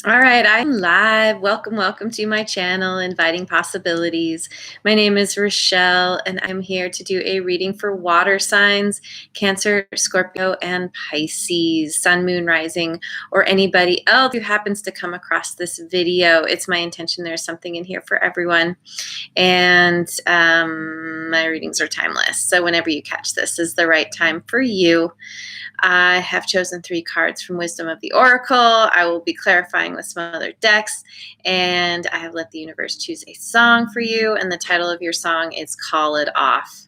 All right, I'm live. Welcome to my channel, Inviting Possibilities. My name is Rochelle, and I'm here to do a reading for water signs, Cancer, Scorpio, and Pisces, Sun, Moon, Rising, or anybody else who happens to come across this video. It's my intention there's something in here for everyone, and my readings are timeless. So whenever you catch this is the right time for you. I have chosen 3 cards from Wisdom of the Oracle. I will be clarifying with some other decks, and I have let the universe choose a song for you, and the title of your song is Call It Off.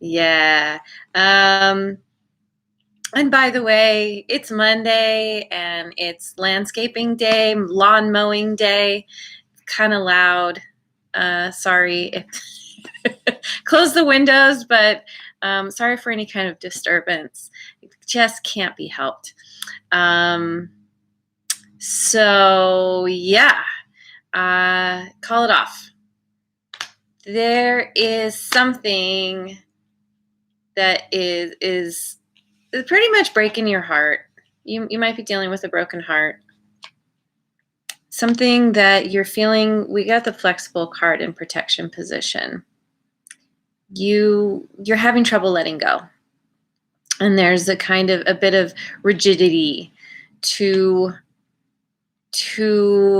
Yeah. And by the way, it's Monday, and it's landscaping day, lawn mowing day. Kind of loud. Sorry if close the windows, but sorry for any kind of disturbance. It just can't be helped. So yeah, call it off. There is something that is pretty much breaking your heart. You might be dealing with a broken heart. Something that you're feeling. We got the flexible card in protection position. You're having trouble letting go, and there's a kind of a bit of rigidity to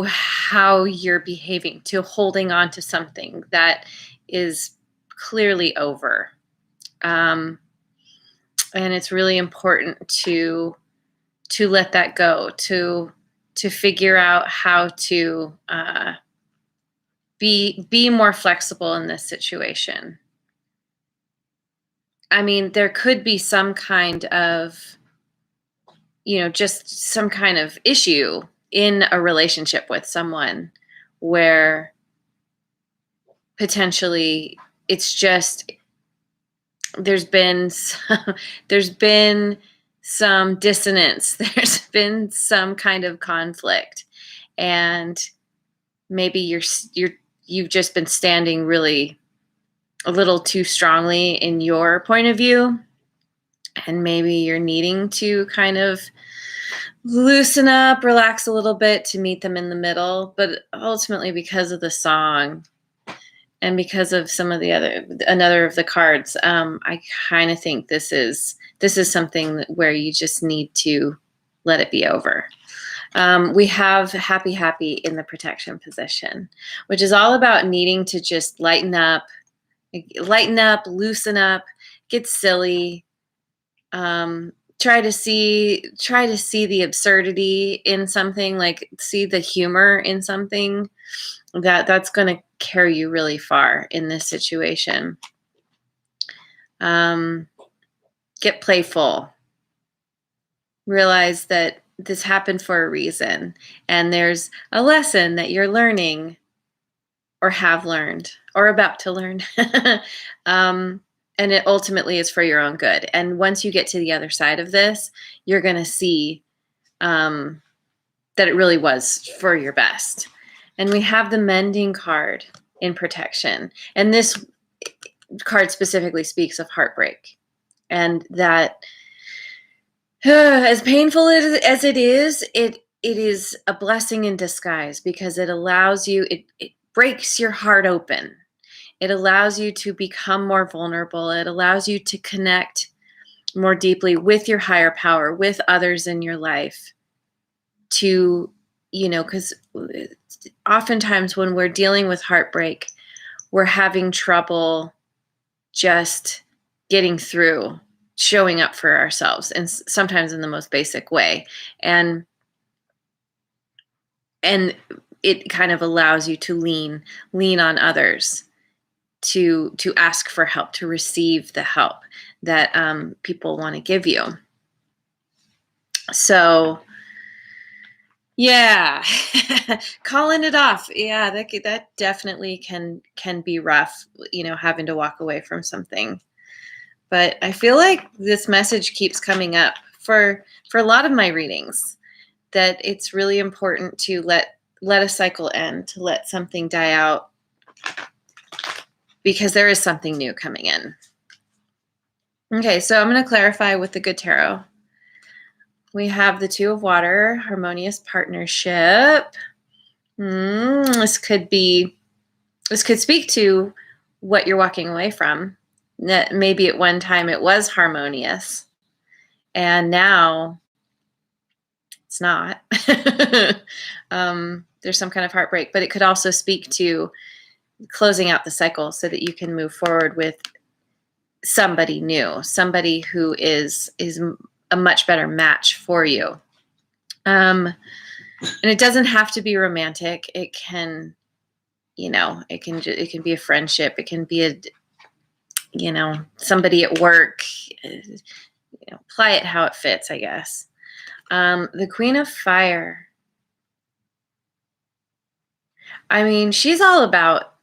how you're behaving, to holding on to something that is clearly over, and it's really important to let that go, to figure out how to be more flexible in this situation. I mean, there could be some kind of, just some kind of issue in a relationship with someone where potentially it's just there's been some dissonance, there's been some kind of conflict, and maybe you've just been standing really a little too strongly in your point of view, and maybe you're needing to kind of loosen up, relax a little bit to meet them in the middle. But ultimately, because of the song and because of some of the another of the cards, I kind of think this is something where you just need to let it be over. We have happy in the protection position, which is all about needing to just lighten up, loosen up, get silly, try to see the absurdity in something, like see the humor in something. That's going to carry you really far in this situation. Get playful. Realize that this happened for a reason, and there's a lesson that you're learning, or have learned, or about to learn. And it ultimately is for your own good. And once you get to the other side of this, you're going to see that it really was for your best. And we have the mending card in protection. And this card specifically speaks of heartbreak. And that as painful as it is, it is a blessing in disguise, because it allows you, it breaks your heart open. It allows you to become more vulnerable. It allows you to connect more deeply with your higher power, with others in your life. Because oftentimes when we're dealing with heartbreak, we're having trouble just getting through, showing up for ourselves, and sometimes in the most basic way. And it kind of allows you to lean on others, to ask for help, to receive the help that people want to give you. So yeah, calling it off. Yeah, that definitely can be rough, having to walk away from something. But I feel like this message keeps coming up for a lot of my readings, that it's really important to let a cycle end, to let something die out, because there is something new coming in. Okay, so I'm going to clarify with the Good Tarot. We have the Two of Water, harmonious partnership. This could speak to what you're walking away from. That maybe at one time it was harmonious, and now it's not. There's some kind of heartbreak, but it could also speak to closing out the cycle so that you can move forward with somebody new, somebody who is a much better match for you. And it doesn't have to be romantic. It can, it can be a friendship. It can be somebody at work. Apply it how it fits, I guess. The Queen of Fire. I mean, she's all about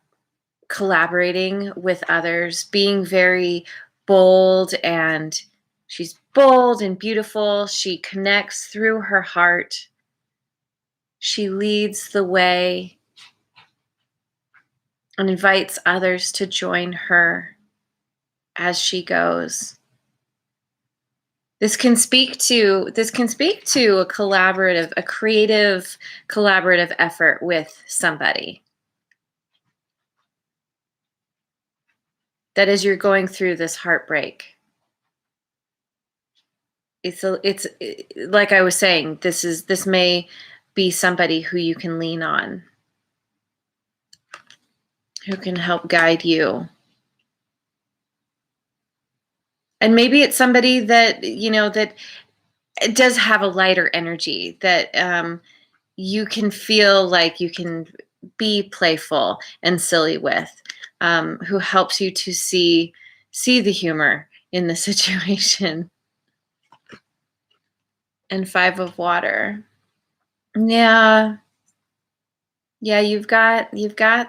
collaborating with others, being very bold, and she's bold and beautiful. She connects through her heart. She leads the way and invites others to join her as she goes. This can speak to a creative collaborative effort with somebody. That as you're going through this heartbreak, it's like I was saying, this may be somebody who you can lean on, who can help guide you. And maybe it's somebody that, that does have a lighter energy, that you can feel like you can be playful and silly with, who helps you to see the humor in the situation. And Five of Water. Yeah, you've got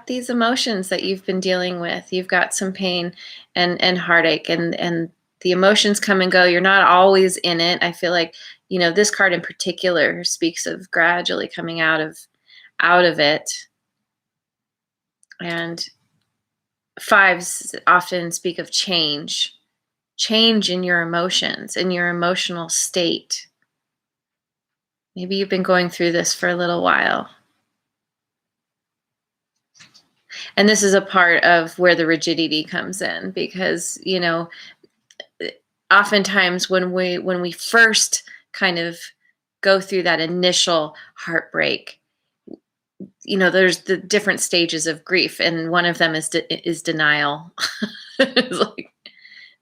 these emotions that you've been dealing with. You've got some pain and heartache, and the emotions come and go. You're not always in it. I feel like, this card in particular speaks of gradually coming out of it. And fives often speak of change in your emotions, in your emotional state. Maybe you've been going through this for a little while. And this is a part of where the rigidity comes in, because, oftentimes when we first kind of go through that initial heartbreak, there's the different stages of grief, and one of them is denial. It's like,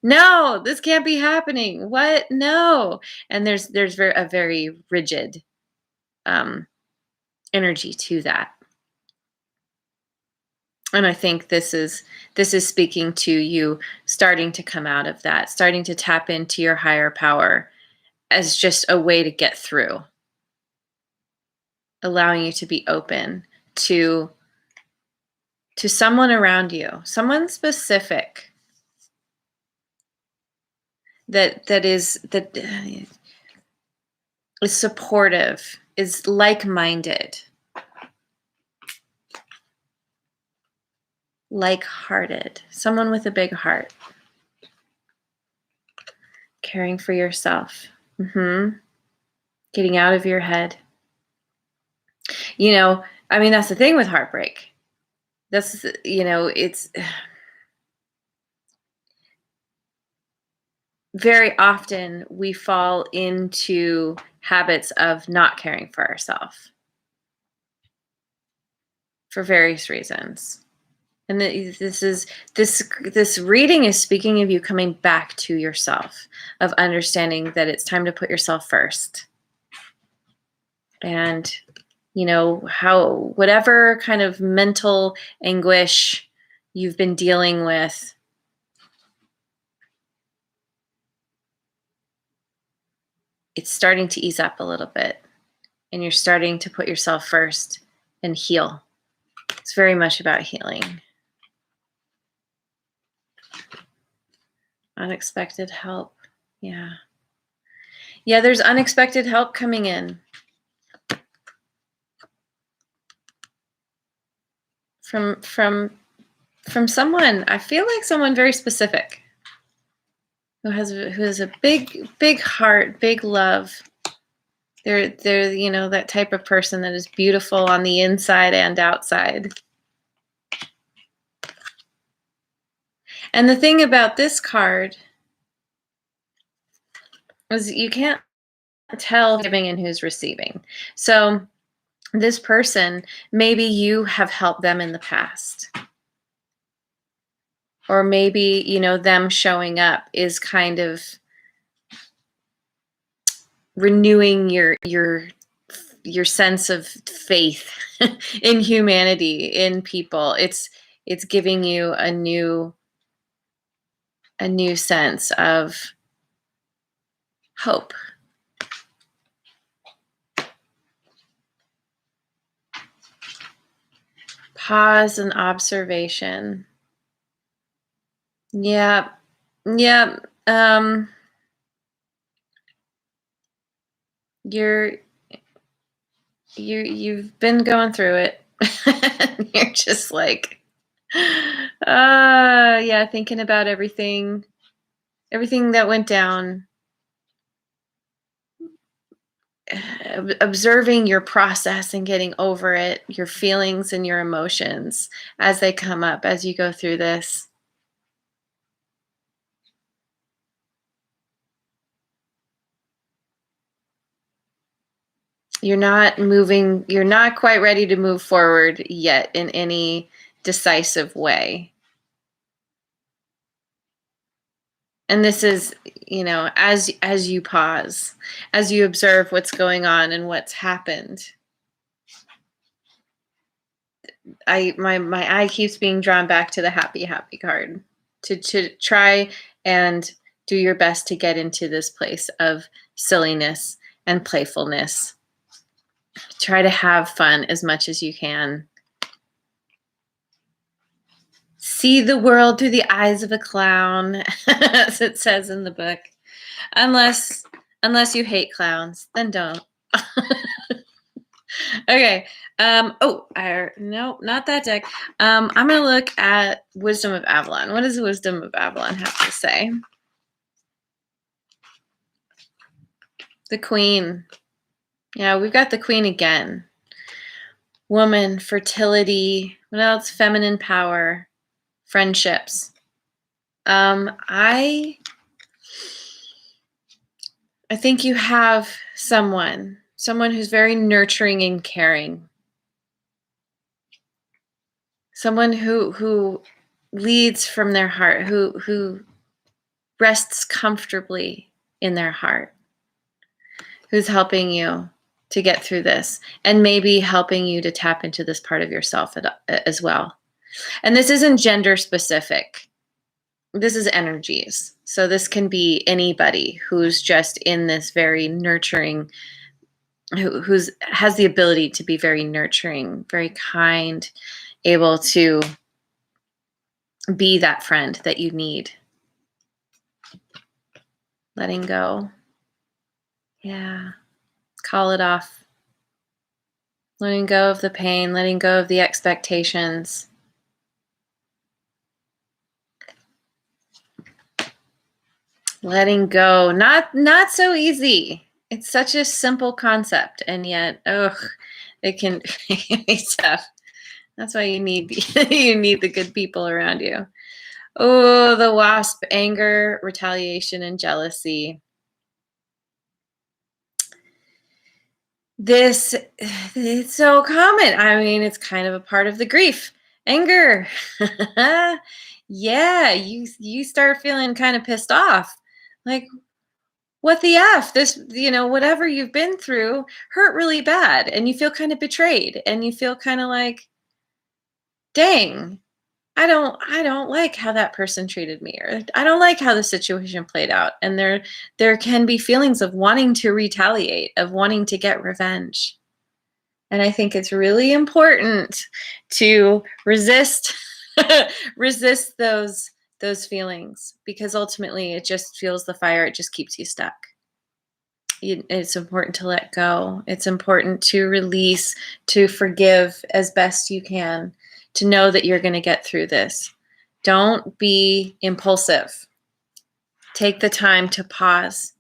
no, this can't be happening. What? No. And there's a very rigid energy to that. And I think this is speaking to you starting to come out of that, starting to tap into your higher power as just a way to get through, allowing you to be open to someone around you, someone specific that is supportive, is like-minded, like-hearted, someone with a big heart, caring for yourself, getting out of your head. That's the thing with heartbreak. That's, it's very often we fall into habits of not caring for ourselves for various reasons. And this reading is speaking of you coming back to yourself, of understanding that it's time to put yourself first. And, how whatever kind of mental anguish you've been dealing with, it's starting to ease up a little bit, and you're starting to put yourself first and heal. It's very much about healing. Unexpected help. Yeah, there's unexpected help coming in from someone. I feel like someone very specific, who has a big heart, big love, They're you know, that type of person that is beautiful on the inside and outside. And the thing about this card is you can't tell who's giving and who's receiving. So this person, maybe you have helped them in the past. Or maybe, you know, them showing up is kind of renewing your sense of faith in humanity, in people. It's giving you a new sense of hope. Pause and observation. Yeah. Yeah. You've been going through it. You're just like, yeah, thinking about everything that went down, observing your process and getting over it, your feelings and your emotions as they come up as you go through this. You're not quite ready to move forward yet in any decisive way. And this is, you know, as you pause, as you observe what's going on and what's happened. My eye keeps being drawn back to the happy card, to try and do your best to get into this place of silliness and playfulness. Try to have fun as much as you can. See the world through the eyes of a clown, as it says in the book. Unless you hate clowns, then don't. Okay. No, not that deck. I'm gonna look at Wisdom of Avalon. What does the Wisdom of Avalon have to say? The Queen. Yeah, we've got the Queen again. Woman, fertility, what else? Feminine power, friendships. I think you have someone who's very nurturing and caring. Someone who leads from their heart, who rests comfortably in their heart, who's helping you to get through this and maybe helping you to tap into this part of yourself as well. And this isn't gender specific. This is energies. So this can be anybody who's just in this very nurturing, who's has the ability to be very nurturing, very kind, able to be that friend that you need. Letting go. Yeah. Call it off. Letting go of the pain, letting go of the expectations. Letting go. Not so easy. It's such a simple concept, and yet, it can be tough. That's why you need the good people around you. Oh, the Wasp, anger, retaliation, and jealousy. This is so common. I mean, it's kind of a part of the grief. Anger. Yeah, you start feeling kind of pissed off. Like, what the F? This, whatever you've been through hurt really bad, and you feel kind of betrayed, and you feel kind of like, dang, I don't like how that person treated me, or I don't like how the situation played out. And there can be feelings of wanting to retaliate, of wanting to get revenge. And I think it's really important to resist those feelings, because ultimately it just fuels the fire. It just keeps you stuck. It's important to let go. It's important to release, to forgive as best you can, to know that you're going to get through this. Don't be impulsive. Take the time to pause,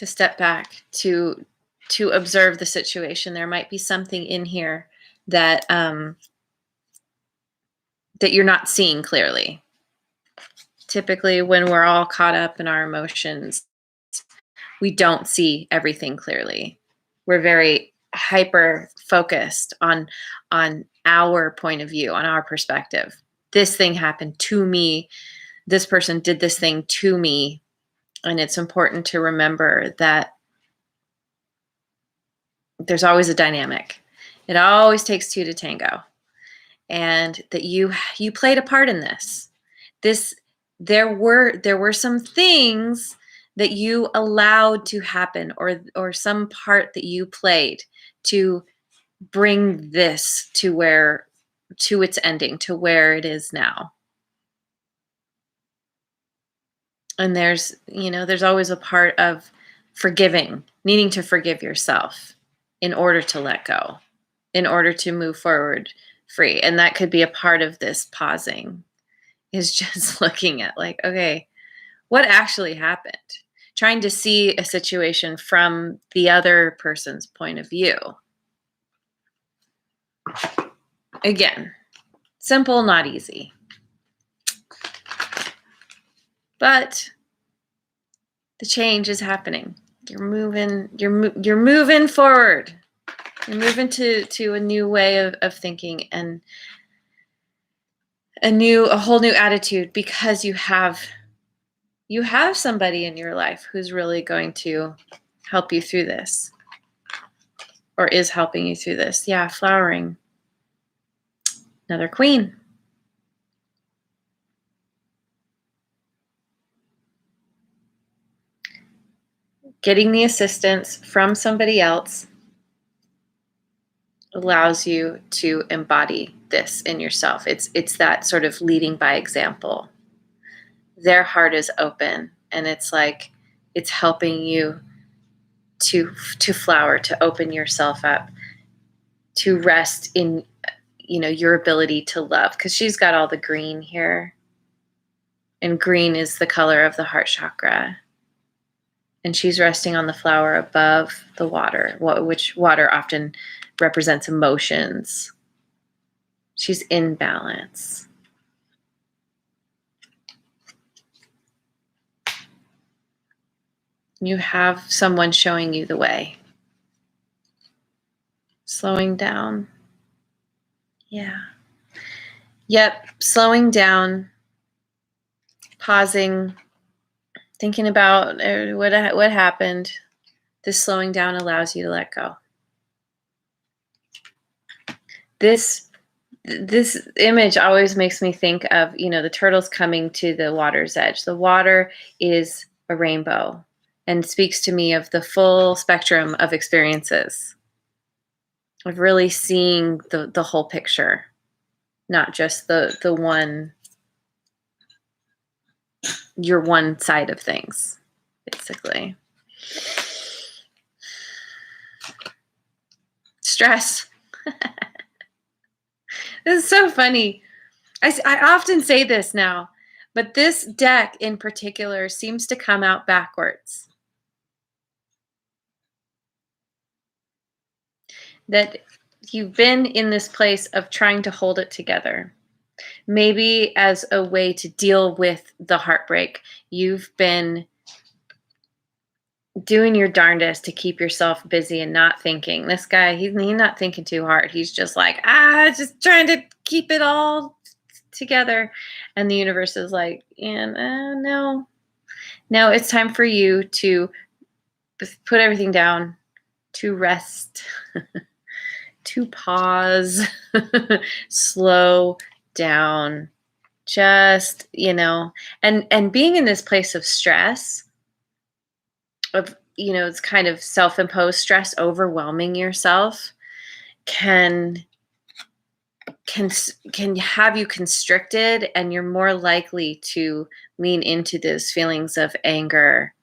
to step back, to observe the situation. There might be something in here that that you're not seeing clearly. Typically, when we're all caught up in our emotions, we don't see everything clearly. We're very hyper focused on our point of view, on our perspective. This thing happened to me. This person did this thing to me. And it's important to remember that there's always a dynamic. It always takes two to tango. And that you played a part in this. There were some things that you allowed to happen, or some part that you played to bring this to its ending, to where it is now. And there's always a part of forgiving, needing to forgive yourself in order to let go, in order to move forward free. And that could be a part of this pausing, is just looking at like, okay, what actually happened? Trying to see a situation from the other person's point of view. Again, simple, not easy. But the change is happening. You're moving forward. You're moving to a new way of thinking, and a whole new attitude, because you have somebody in your life who's really going to help you through this, or is helping you through this. Yeah, flowering. Another queen. Getting the assistance from somebody else allows you to embody this in yourself. It's that sort of leading by example. Their heart is open, and it's like it's helping you to flower, to open yourself up, to rest in your ability to love, because she's got all the green here, and green is the color of the heart chakra, and she's resting on the flower above the water, which water often represents emotions. She's in balance. You have someone showing you the way. Slowing down. Yeah. Yep, slowing down, pausing, thinking about what happened. This slowing down allows you to let go. This image always makes me think of, the turtles coming to the water's edge. The water is a rainbow and speaks to me of the full spectrum of experiences, of really seeing the whole picture, not just the one, your one side of things, basically. Stress. This is so funny. I often say this now, but this deck in particular seems to come out backwards. That you've been in this place of trying to hold it together. Maybe as a way to deal with the heartbreak, you've been doing your darndest to keep yourself busy and not thinking. This guy, he's not thinking too hard. He's just like, just trying to keep it all together. And the universe is like, no, it's time for you to put everything down, to rest, to pause, slow down, just, and being in this place of stress, of, it's kind of self-imposed stress, overwhelming yourself, can have you constricted, and you're more likely to lean into those feelings of anger,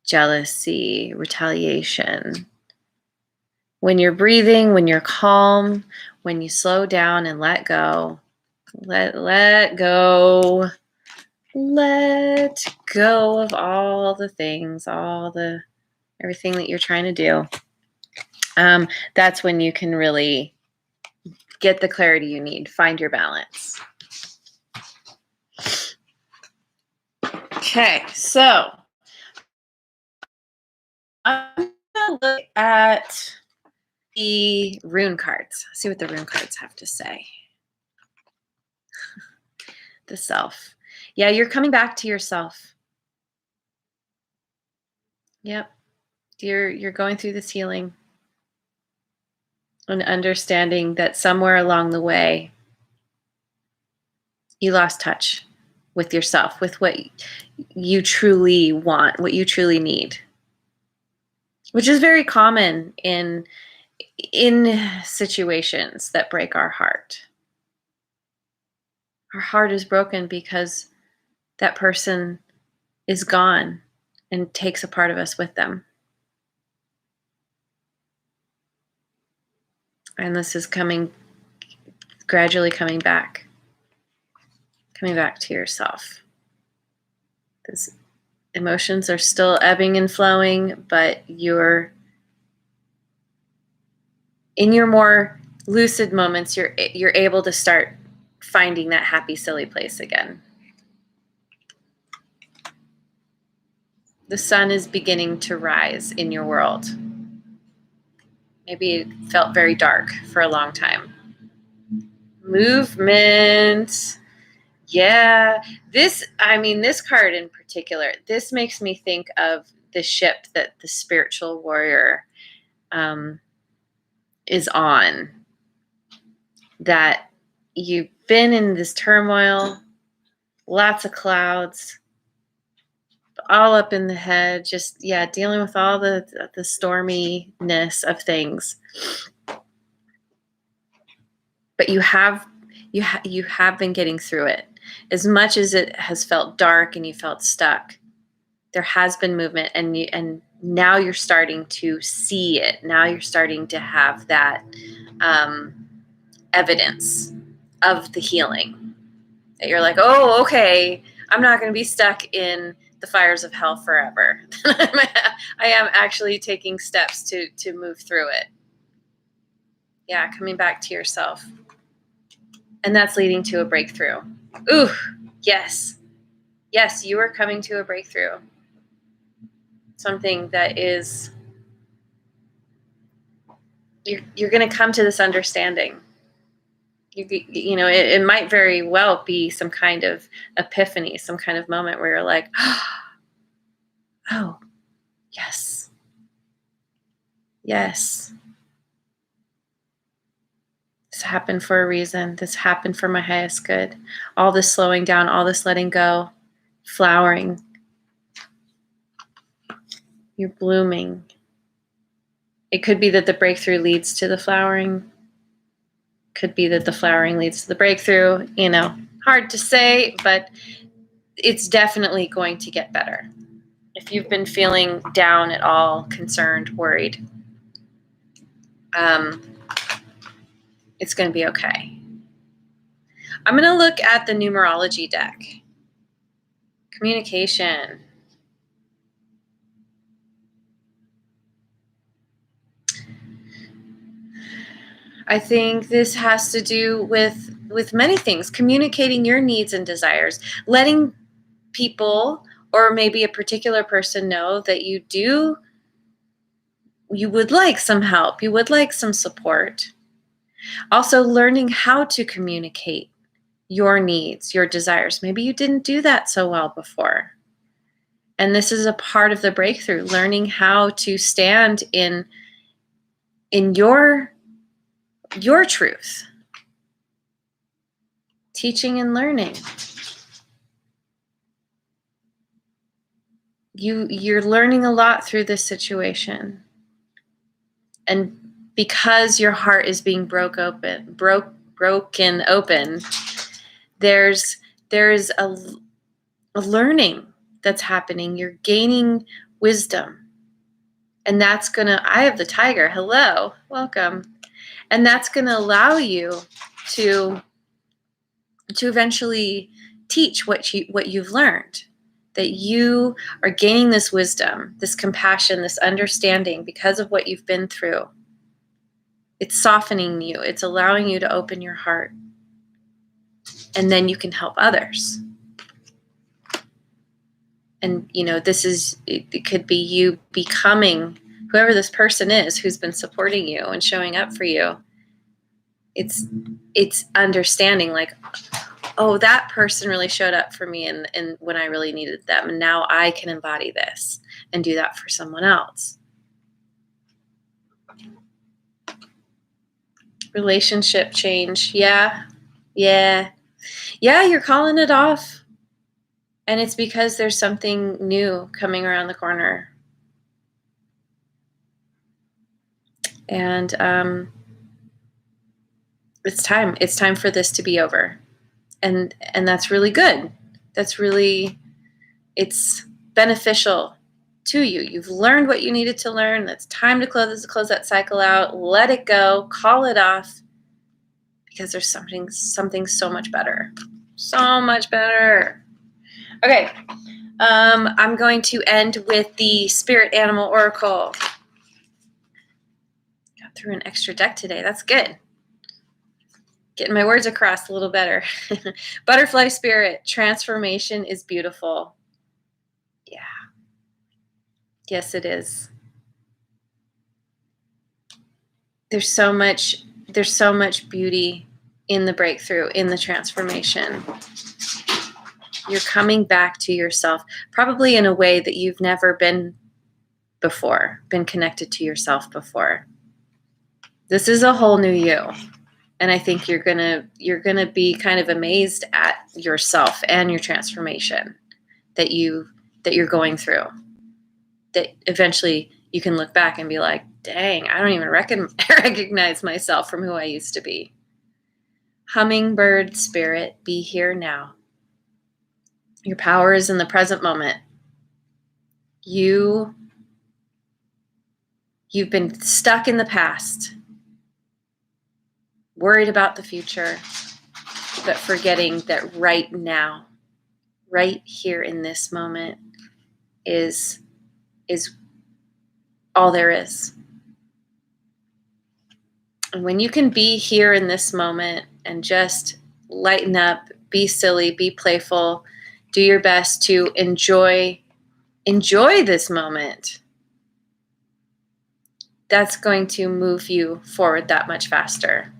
jealousy, retaliation. When you're breathing, when you're calm, when you slow down and let go, let go, let go of all the things, everything that you're trying to do. That's when you can really get the clarity you need, find your balance. Okay, so I'm going to look at the rune cards. See what the rune cards have to say. The self. Yeah, you're coming back to yourself. Yep. You're going through this healing and understanding that somewhere along the way you lost touch with yourself, with what you truly want, what you truly need. Which is very common in situations that break our heart. Our heart is broken because that person is gone and takes a part of us with them. And this is gradually coming back to yourself. These emotions are still ebbing and flowing, but you're in your more lucid moments, you're able to start finding that happy, silly place again. The sun is beginning to rise in your world. Maybe it felt very dark for a long time. Movement. Yeah. This card in particular, this makes me think of the ship that the spiritual warrior is on. That you've been in this turmoil, lots of clouds, all up in the head, just dealing with all the storminess of things. But you have been getting through it. As much as it has felt dark and you felt stuck, there has been movement, and now you're starting to see it. Now you're starting to have that evidence of the healing. That you're like, oh, okay, I'm not going to be stuck in the fires of hell forever. I am actually taking steps to move through it. Yeah, coming back to yourself. And that's leading to a breakthrough. Ooh, yes. Yes, you are coming to a breakthrough. Something that is, you're going to come to this understanding. It might very well be some kind of epiphany, some kind of moment where you're like, oh, yes. Yes. This happened for a reason. This happened for my highest good. All this slowing down, all this letting go, flowering. You're blooming. It could be that the breakthrough leads to the flowering. Could be that the flowering leads to the breakthrough. Hard to say, but it's definitely going to get better. If you've been feeling down at all, concerned, worried, it's going to be okay. I'm going to look at the numerology deck. Communication. I think this has to do with many things. Communicating your needs and desires. Letting people, or maybe a particular person, know that you would like some help. You would like some support. Also, learning how to communicate your needs, your desires. Maybe you didn't do that so well before. And this is a part of the breakthrough, learning how to stand in your truth. Teaching and learning. You're learning a lot through this situation. And because your heart is being broken open, there's a learning that's happening. You're gaining wisdom. And that's I have the tiger. Hello, welcome. And that's going to allow you to eventually teach what you've learned, that you are gaining this wisdom, this compassion, this understanding because of what you've been through. It's softening you. It's allowing you to open your heart. And then you can help others. And, it could be you becoming whoever this person is who's been supporting you and showing up for you. It's understanding like, oh, that person really showed up for me and when I really needed them. And now I can embody this and do that for someone else. Relationship change. Yeah, you're calling it off. And it's because there's something new coming around the corner. And it's time. It's time for this to be over. And that's really good. It's beneficial to you. You've learned what you needed to learn. It's time to close that cycle out. Let it go. Call it off. Because there's something so much better. So much better. Okay. I'm going to end with the Spirit Animal Oracle. Got through an extra deck today. That's good. Getting my words across a little better. Butterfly Spirit, transformation is beautiful. Yeah. Yes, it is. There's so much beauty in the breakthrough, in the transformation. You're coming back to yourself, probably in a way that you've never been connected to yourself before. This is a whole new you. And I think you're gonna be kind of amazed at yourself and your transformation that you're going through. That eventually you can look back and be like, dang, I don't even recognize myself from who I used to be. Hummingbird Spirit, be here now. Your power is in the present moment. You've been stuck in the past, worried about the future, but forgetting that right now, right here in this moment is all there is. And when you can be here in this moment and just lighten up, be silly, be playful, do your best to enjoy this moment, that's going to move you forward that much faster.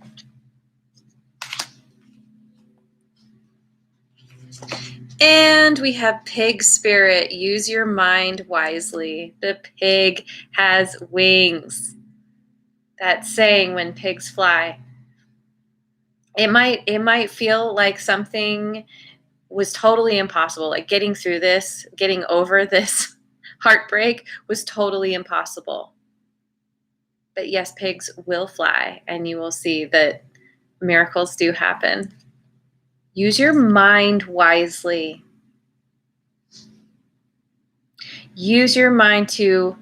And we have Pig Spirit. Use your mind wisely. The pig has wings. That saying, when pigs fly. It might feel like something was totally impossible. Like getting over this heartbreak was totally impossible. But yes, pigs will fly, and you will see that miracles do happen. Use your mind wisely. Use your mind to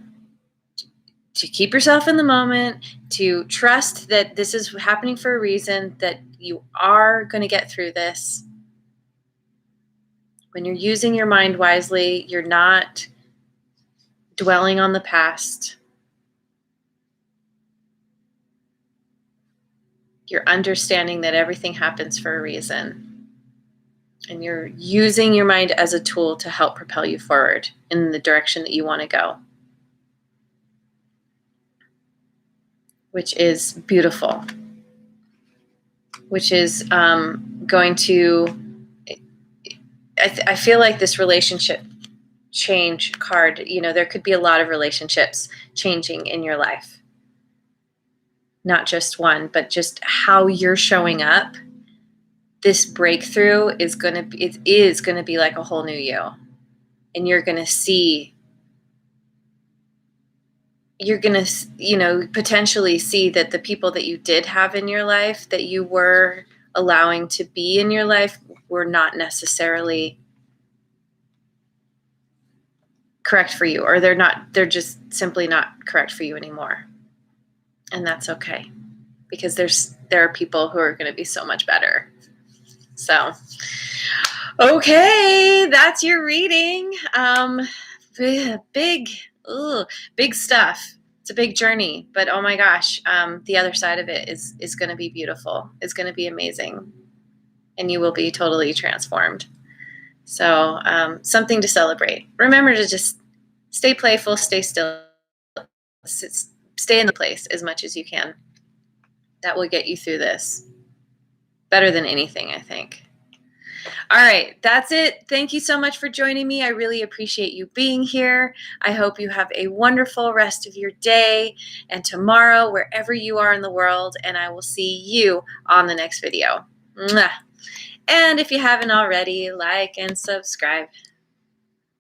keep yourself in the moment, to trust that this is happening for a reason, that you are going to get through this. When you're using your mind wisely, you're not dwelling on the past. You're understanding that everything happens for a reason. And you're using your mind as a tool to help propel you forward in the direction that you want to go. Which is beautiful. Which is going to... I feel like this relationship change card, there could be a lot of relationships changing in your life. Not just one, but just how you're showing up. This breakthrough is going to be like a whole new you. And you're going to potentially see that the people that you did have in your life, that you were allowing to be in your life, were not necessarily correct for you, or they're just simply not correct for you anymore. And that's okay, because there are people who are going to be so much better. So, okay, that's your reading. Big, big stuff. It's a big journey, but oh my gosh, the other side of it is going to be beautiful. It's going to be amazing, and you will be totally transformed. So, something to celebrate. Remember to just stay playful, stay still, stay in the place as much as you can. That will get you through this better than anything, I think. All right, that's it. Thank you so much for joining me. I really appreciate you being here. I hope you have a wonderful rest of your day and tomorrow, wherever you are in the world, and I will see you on the next video. Mwah. And if you haven't already, like and subscribe.